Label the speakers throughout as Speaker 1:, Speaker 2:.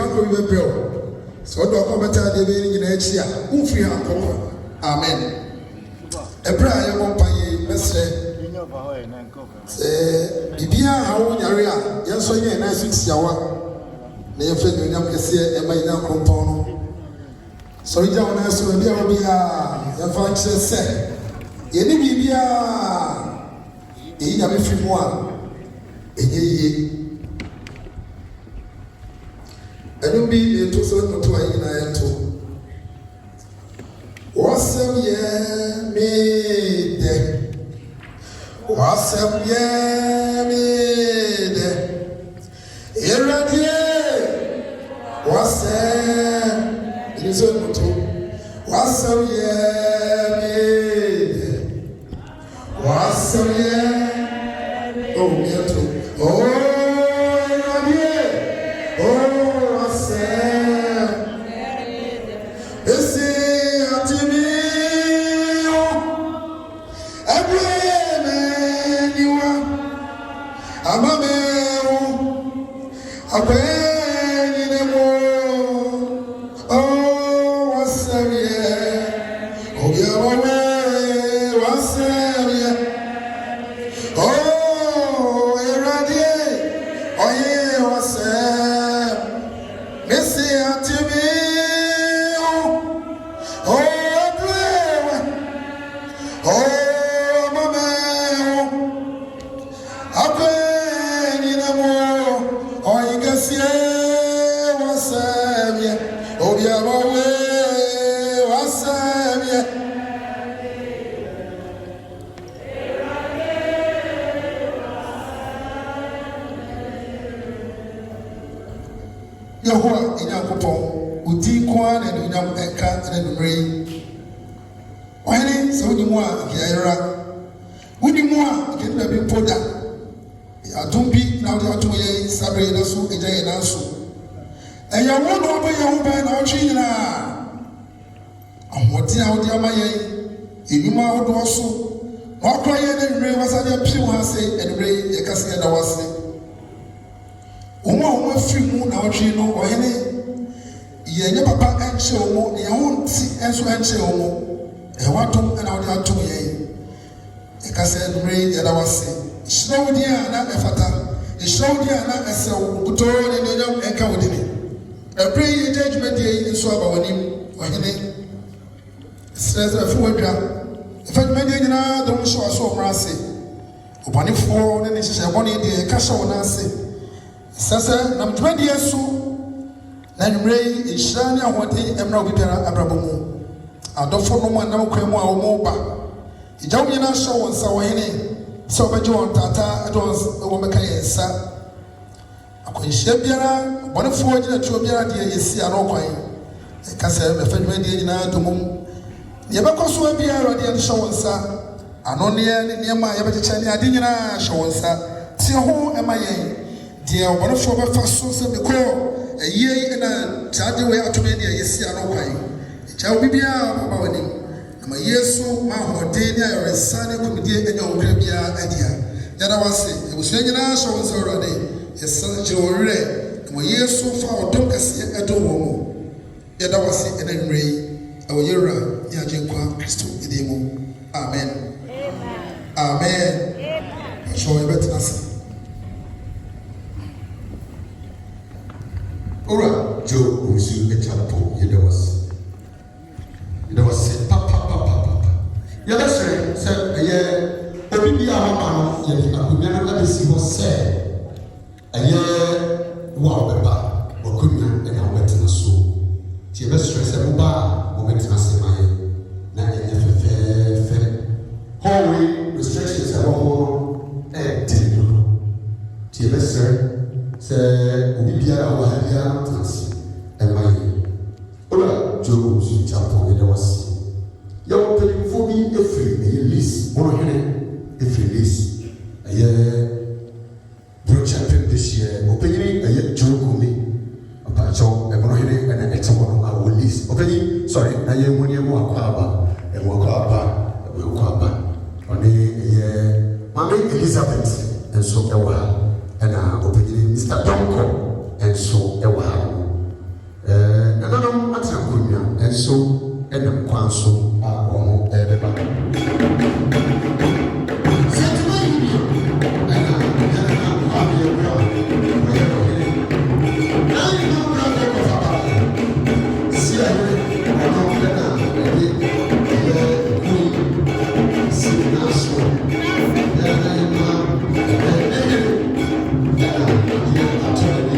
Speaker 1: ko be bro so do ko beta de be ni na echi a umfiri akọ amen ebra ya mo paye mesre bibia hawo nyare a yenso nye na sitiawa na ye fe nyam kese e ma nya krompon no so ija ona so bia obia ya fa kire se ye ni bibia e nya me fi mo a enye ye enu bi e to so no to ayi na ye to wasem ye me de wasem ye me de eradie wasem inizo no to wasem ye me de wasem ye oh me to oh eradie oh wasem esi atimi Amameu, Apenny Nemo, oh, Wasaria, oh, Yahweh, Wasaria, oh, Eradie, oh, yeah, Wasam, Missy Atimi, oh, oh, Yehovah Inyankopon udi kwa na dunyam enka na numre wani so ni mu a kiayra wudi mu a kenda bi poda atumbi na odi atum ye sabre na so ejaye na so eya wo no ba ye ho ba na otwe nyina ahodi a odi ama ye enuma odo so na okra ye na numre wasade piu ha se enumre ye kase na wase Omo fimu na otwe no ohene ye nye papa enche omo ye ho nti enso enche omo e watom na odi atom ye e kase numre ye da wase shawdi ana efata shawdi ana esew buto ne ne nyam enka wodi ni e pray ye judgment ye nso aba wani ohene stress afu wadwa e fa dwuma ye nyina do so aso omrase obanefo ne ne hye bone de ka hye wona ase sasa na mtwadi Yesu na numrei ishani ahode emra obidara abrabomu adofo no mu anam kwan mu a wo ba ijawu nyina hye won sa wo hene so obaje won tata adon wo meka yensa akonhye biara bonefo gina tuo biara de yesi ano kwan e kasa me fadwuma de nyina domum ye bekoso biara de hye won sa ano ne ma ye becheche ne ade nyina hye won sa ti ho ema yen dia wonfo be fa so se me ko eyie na tade we atome dia yesi ano kwan cha obibia baba wani na Yesu ma hode ni ayoresane komidie enya okra bia adia yada wase ebusuya nyina so won so rode yesa jewore na Yesu fa odom kase edo wo mo yada wase ena nwrei awoyera ya jenkwa Kristo idimo amen amen amen so ebetnase Ora Juu usu echapo yedawas papa yadasre se eye obibi ahoma no ye akonya na adesi ho se eye wa obeba okonya na wetina so ti yadasre se mo ba mo wetina se maye na eye fe holy restrictions are all delivered ti yadasre se obibiara wa habia trans emaye ola Juu usu chapo yedawas ya wopelifo bi efiri eye list mono hene efiri list eye brocha this year opeyiri eye Juu kumi apacho mono hene na etewo a list opeyi sorry na ye munye mo akwaba oni eye mama Elizabeth enso ewa na opeyiri Mr. Donko enso ewa
Speaker 2: nananom atena nkonnwa nso ɛnam kwan so a wɔn ɛrebɛba. Asanteman Union ɛna ɛna Kwame Yeboah wɔyɛ ɔhene. Na nyina wura bɛ kɔfa baako. Si ɛyɛ ɔno ɛna ɛde ɛyɛ nkui si n'aso. Ɛna ɛma ɛyɛ ɛna ɛyɛ ato ɛni.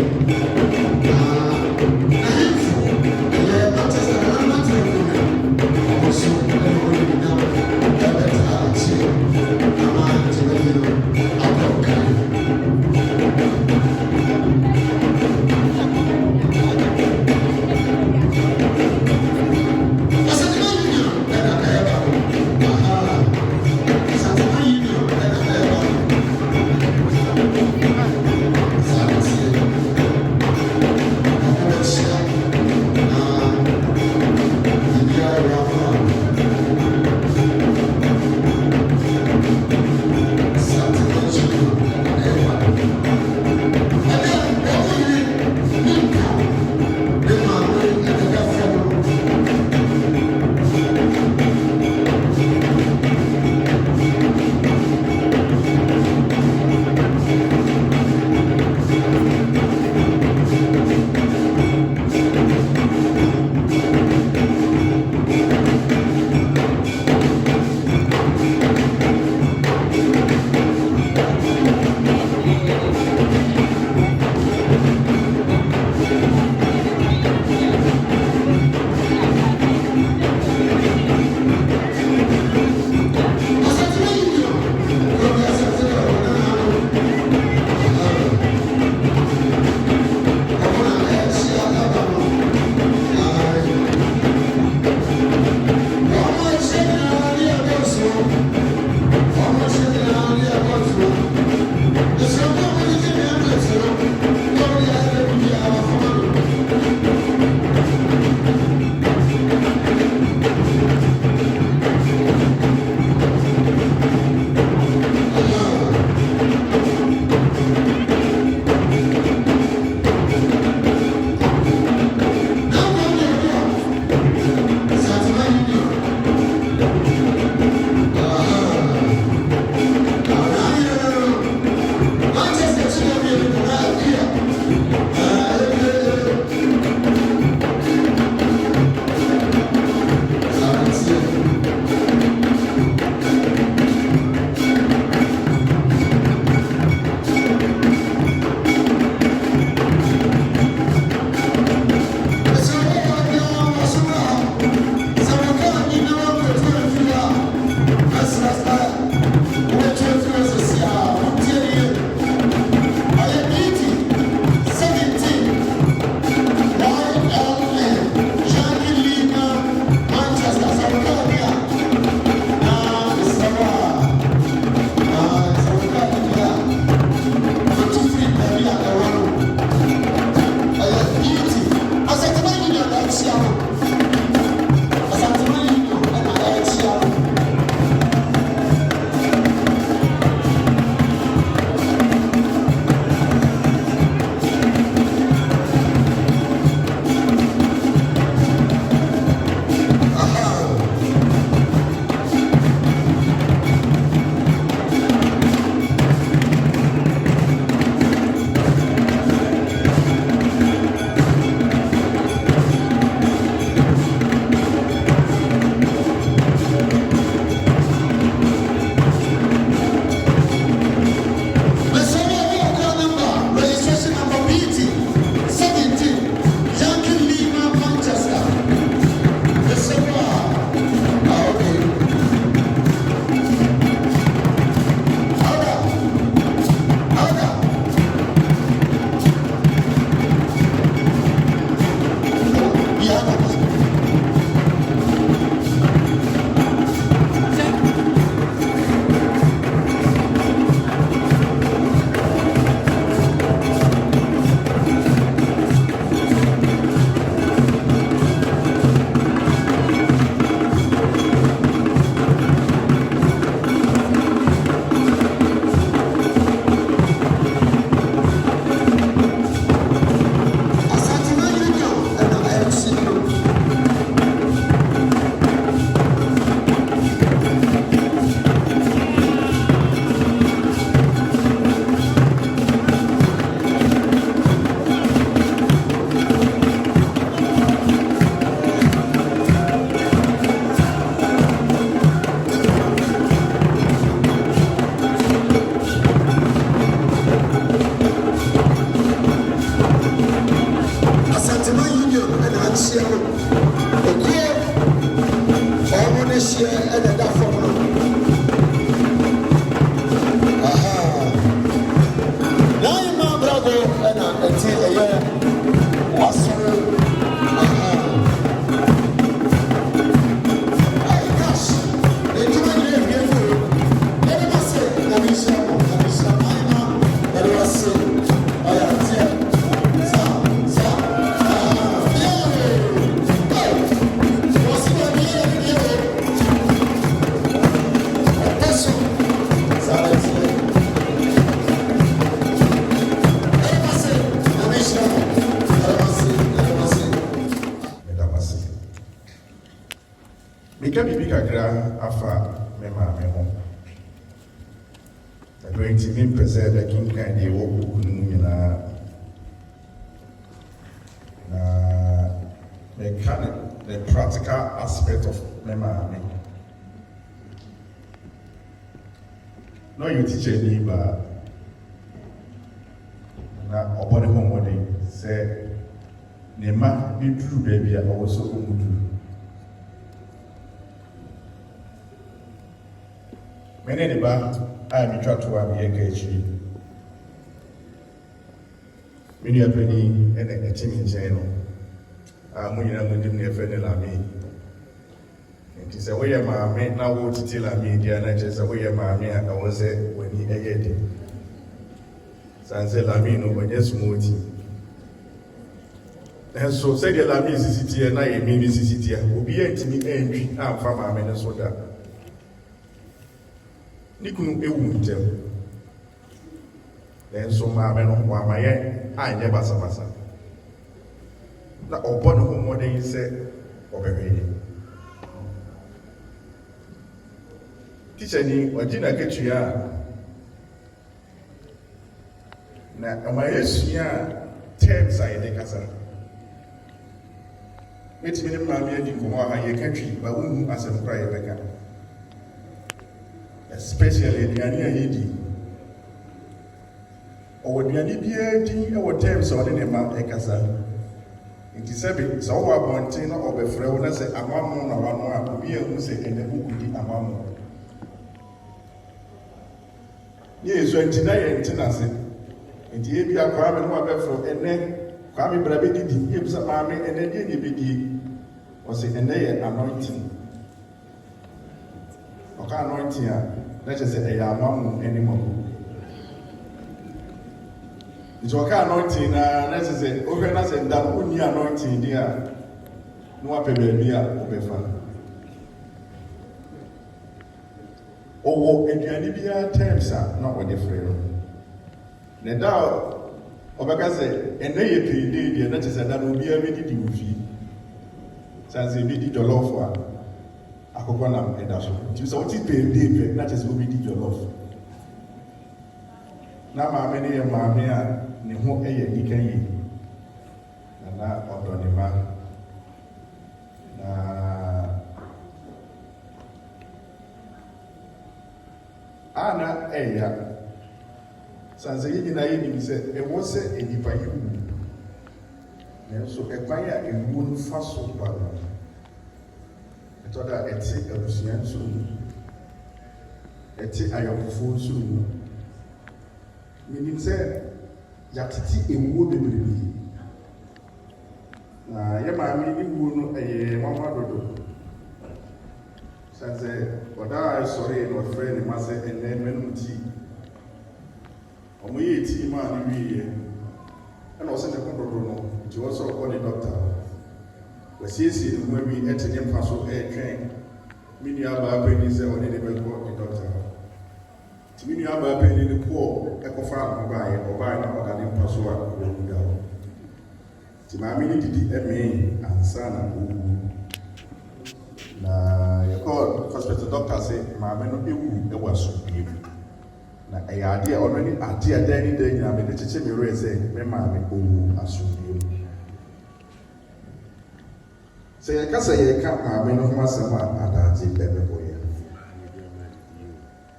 Speaker 2: Asanteman Union
Speaker 3: kakra afa me maame ho. I'm going to be preserved the king kind of walk the practical aspect of my maame. No, you teach any, but now upon the home say, Nema be true, baby, I also do. Many of the I am trying to have a catchy. Many a penny and a team in channel. I'm going to give me a friend of me. It is a way of my mate now go to tell me, the anagers away of my man. I was there when he ate. Sanse Lamino, when yes, Moti. And so said the Lami city and I mean city will be to me entry and from my Minnesota. Nikunu ewu ntɛm. Nso maame no ho amaye anye basa. Na ɔbɔ ne ho mmɔden sɛ ɔbɛhwɛ. Teacher ni ɔgye na ketua na amaye sua terms a yɛde kasa. Metimi ne maame adi nkɔmɔ a yɛ kantwi ba wonhu asɛm kora yɛbɛka. Especially aduane a yɛdi. Ɔwɔ aduane biara di wɔ terms a ɔde ne ma ɛkasa. Nti sɛ sɛ wowɔ abɔnten na ɔbɛfrɛ wo na sɛ amamo na wano a obi ahu sɛ ɛnɛ wokɔdi amamo. Yɛ ɛsu nti na yɛ nte n'ase. Nti yɛbi a Kwame no wabɛfrɛ ɛnɛ Kwame bra bɛdidi yɛbisa maame ɛnɛ deɛ ne bɛdie. Ɔsɛ ɛnɛ yɛ anointing. Ɔka anointing a na kyerɛ sɛ ɛyɛ amamu anymore. Nti ɔka anointing na kyerɛ sɛ wohwɛ na sɛ nda wonni anointing di a na wapɛ baabi a wobɛfa. Ɔwɔ aduane biara terms a na ɔde frɛ no. Na da ɔbɛka sɛ ɛnɛ yɛ payday deɛ na kyerɛ sɛ da no obiara bɛdidi wɔ fie. Sɛ bɛdi jollof a akɔkɔ nam ɛda so. Nti sɛ wote payday pɛ na kyerɛ sɛ wobɛdi jollof. Na maame ne yɛ maame a ne ho ɛyɛ nika yie. Na ɔdɔ ne ma. Na ana ɛya. Sanse yi nyinaa yɛ nim sɛ ɛwɔ sɛ enipa yi wu. Nanso ɛkwan a ewu no fa so ba no. Ɛtɔda ɛte abusua nso mu. Ɛte ayɔnkofoɔ nso mu. Menim sɛ yɛatete ewuo bebree. Na yɛ maame ewuo no ɛyɛ mama dodo. Sanse ɔda sɔre na ɔfrɛ ne ma sɛ ɛnɛ mɛnum ti. Ɔmo yɛ ti ma ne wiye. Ɛna ɔsɛ ne ko dodo no. Nti wɔsɔ ɔkɔ ne dɔkta. Wɔsiesie ne ho awi ɛte ne mpa so ɛretwɛn. Me nua abaa panyin sɛ ɔde ne bɛkɔ ne dɔkta. Nti me nua abaa panyin ne poɔ ɛkɔfa ɔbaa na ɔda ne mpa so a ɔwu da hɔ. Nti maame ne didi ɛmee ansa na ɔwu. Na yɛkɔ hospital doctor sɛ maame no ewu ɛwɔ asomdwie mu. Na ɛyɛ adeɛ ɔno ne adeɛ a dan ne dan nyinaa mede kyekyɛ me werɛ sɛ me maame ɔwu asomdwie mu. Sɛ yɛka sɛ yɛka maame no ho asɛm a adagye bɛbɛbɔ yɛ.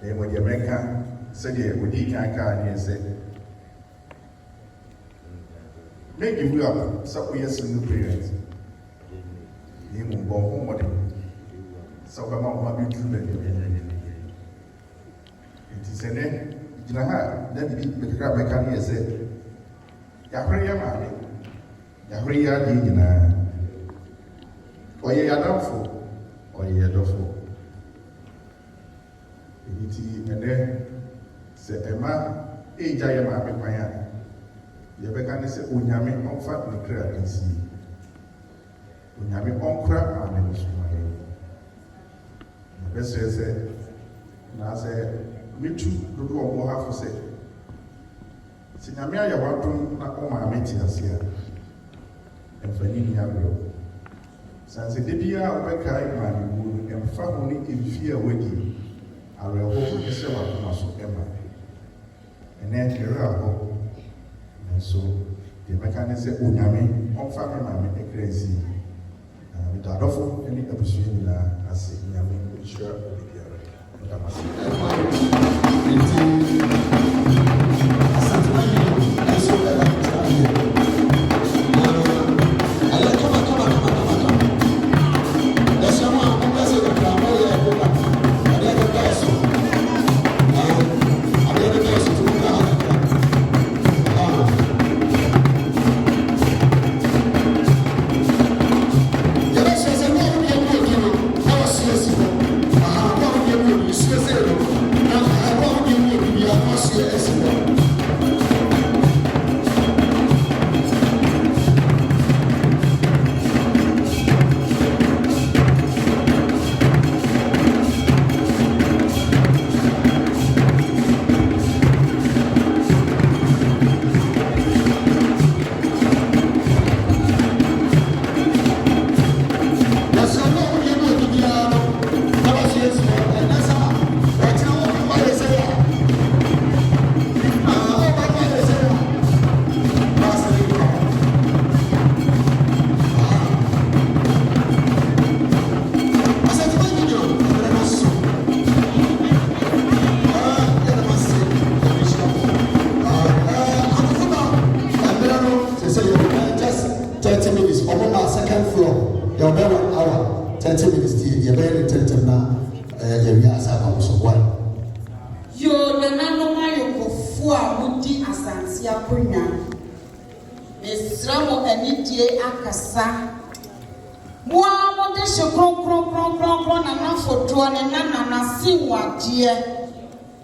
Speaker 3: Na ɛmɔ deɛ mɛka sɛdeɛ ɔdi kan kaa ne yɛ sɛ make you up sɛ woyɛ single parent. Ne mu bɔ ho mmɔden sɛ wobɛma wo ma bɛduru baabi. Nti sɛ nɛ gyina ha na bibi bɛkakra bɛka ne yɛ sɛ yɛahwere yɛ maame. Yɛahwere yɛ adeɛ nyinaa. Ɔyɛ yɛadamfo, ɔyɛ yɛdɔfo. Nti ɛnɛ sɛ ɛma ɛgya yɛ maame kwan a yɛbɛka ne sɛ onyame ɔmfa ne kra nsie. Onyame ɔnkora maame no so ma yɛ. Yɛbɛsrɛ sɛ na sɛ metu dodoɔ ɔmo hafo sɛ nyame ayɛ w'adom na ɔmaame te ase a ɛmfa ne ni awerɛ. Sanse de biara wobɛkae maame wuo no ɛmfa ho ne mfie a wadi awerɛho ɛhyɛ wakoma so ɛma ɛnɛ ɛwerɛ hɔ nso deɛ mɛka ne sɛ onyame ɔmfa me maame ɛkra nsi meda adɔfo ne abusua nyinaa ase nyame nhyira obibiara ndamase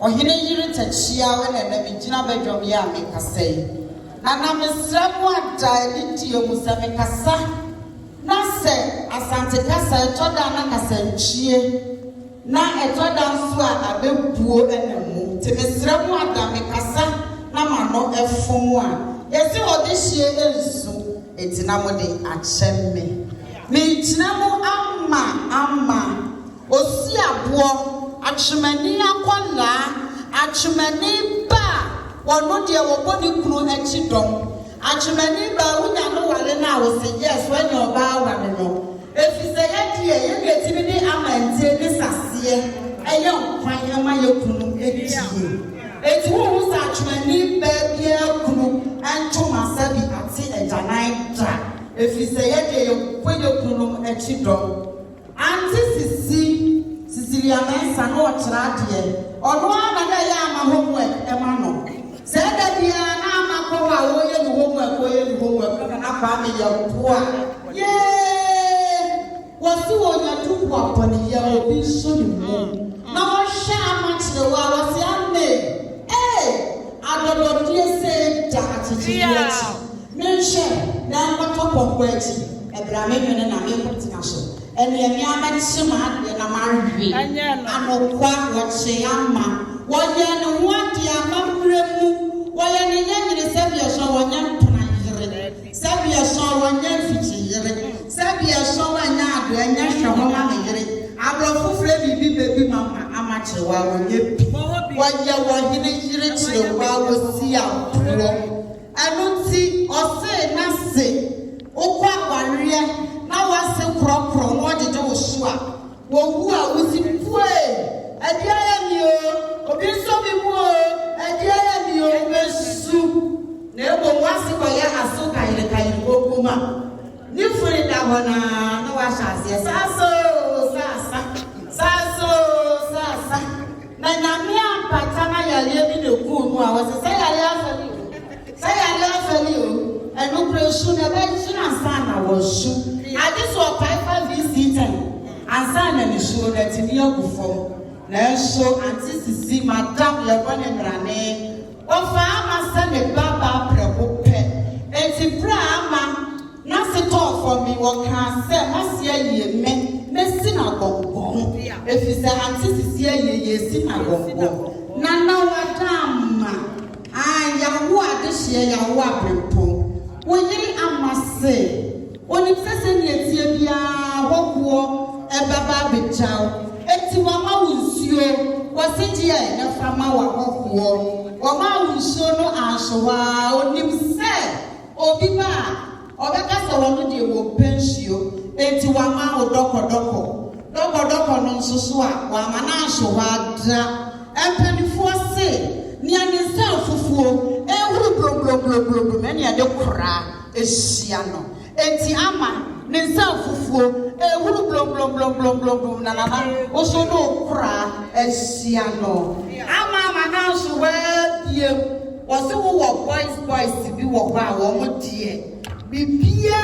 Speaker 4: Ohine yiri tachia wene na mijina bedroom ya mekasei. Na mesramu ada elitiyo musame kasa. Na se asante kasa etoda na kasa nchie. Na etoda nsua abebuo enemu. Te mesramu ada mekasa na mano efumwa. Yesi odishie ensu etina mode achemme. Mijinamu ama osi abuo Achumani akwala, achumani ba, wanodia waboni kunu echidom. Achumani ba unyano wale na wose yes when you ba wano. If you say ye get to be ama nte ni sasiye, eyo kwanya ma ye kunu echi. Eti wo sa achumani ba bia kunu anto masabi ati ejanai tra. If you say ye when you kunu echidom. Anti sisi Sicilia Mensa no trade. Ono na ya ma homework e ma no. Se da bia na ma ko wa wo ye homework na Kwame Yeboah. Ye! Wasi wo nya tu kwa pani ya obi so ni mo. Na wo hwe amachire wa wasi ame. Adodo die se da atiti ati. Menhwe na makopɔ kwa ati. Ebra me nwene na me kotina so. Eni emi amachima de na marwe anokwa woche ama woye ne wadi amamremu woye ne nyanyire sabia so wonya mpona yire sabia so wonya fichi yire sabia so wonya ado anya hwe ma yire abrofufre bibi bebi mama amachewa wonye bi woye wohine yire chire wa wosi apro anunti ose na se okwa warie na wase kropro no dede wo so a wo wu a wusi pue ade aya mi o obi so mi mu o ade aya mi o mesu na ebo wase ko ya aso kaire kokuma ni furi da bona na wa shase saso na nyame ampata na yale bi ne ku nu a wase say yale afali o enu presu na ba jina sana wo su I just saw 5 VC10 and son and show that in your before. Now show anti madam Lebon Rane. Or farmer send a baba prepope. And si Brahma, nothing talk for me, what can say, Massia ye men, messing a bonbon. If it's the anti ye see my bonbon. Nana madam, I am what this year, your wapping. When ye I must say. Oni pese ni etie bia wokuo ebaba bechaw enti wama wunsuo wasidie na fama wa hoho wama wunsuo no ansowa onim se obi ba obeka se wono de wo pensuo enti wama odoko no nsoso a wama na ansowa dra empanifo se ni anisa fufuo ehuru blom na ni ade kora ehia no enti ama ni nsa fufuo ehuru blom na oso no kora ehia no ama na so we die wo se wo boys bi wo ba wo mo die bibia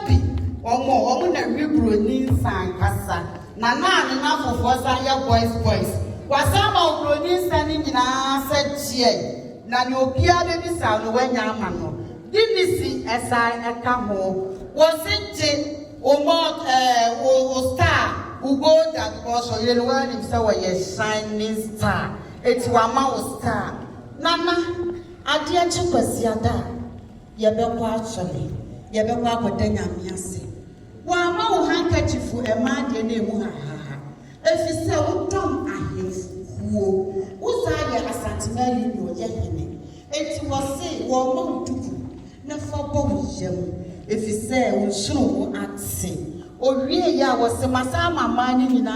Speaker 4: bi omo na wibro ni nsa nkasa na na fufuo sa ya boys wasama obroni sani nyina satie na ne obia be bisa no wanya ama no dinisi esa eka ho wosinte o star ugo that because you know when him say we shining star eti wa ma o star nana ade achi kwasiada ye be kwa actually ye be kwa kodanya miase wa ma wo handkerchief e ma de na emu ha efise udom ahemfuo uzaye Asanteman no ye hene enti wose wo mo duku na fobo yem efise unshuru atse owie ya wose masa mama ni nyina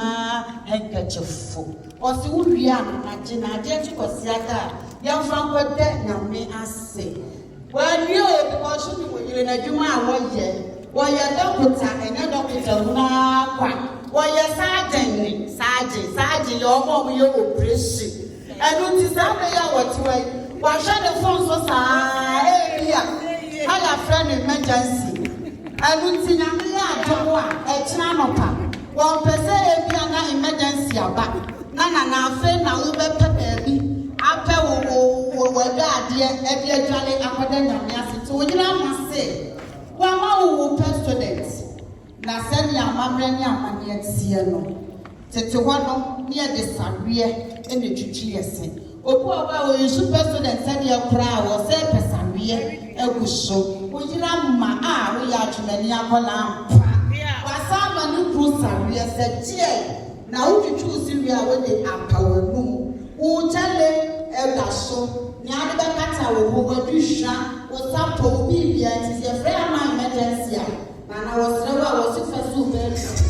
Speaker 4: handkerchief wose uwie na gina de chikosi aka ya fa kwede nyame ase wani obi ko shudi wo yire na dwuma a wo ye dokota enya dokota na kwa woye saje yo mo ye operation enu ti sa me ya wotwe wa hwe ne phone so sa area hala friend emergency enu ti nya me ya jowo a e kina no pa wo pese e bia na emergency aba na afa na wo be pepe bi ape wo da ade e bi adwale akoda nyame ase ti wo nyina ma se wa ma wo student na sani amamre ni amane atie no tete hono ni e de sawie ene twitwi ese oku oba wo super student sani akra wo se pesawie eguso wo yira ma a wo ya twemani akola wasama ni kru sawie se tie na wo twitwi siwie a wo de apawanu wo chale edaso ni ade be kata wo wo duhwa wo sapo bibia ti se frɛ ama emergency a na was never was successful bed.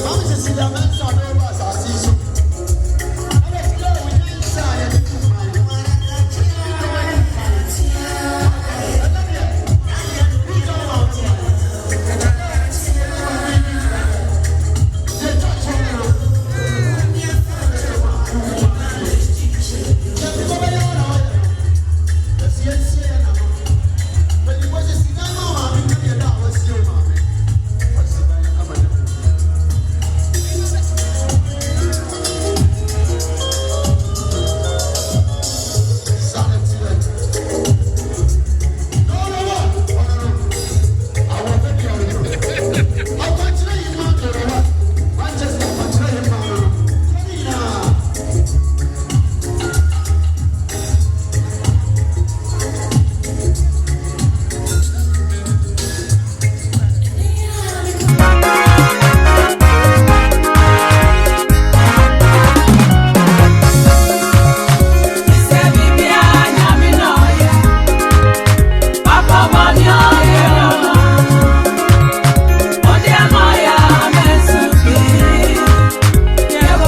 Speaker 5: Mami sisi ya mensa no ba asase so.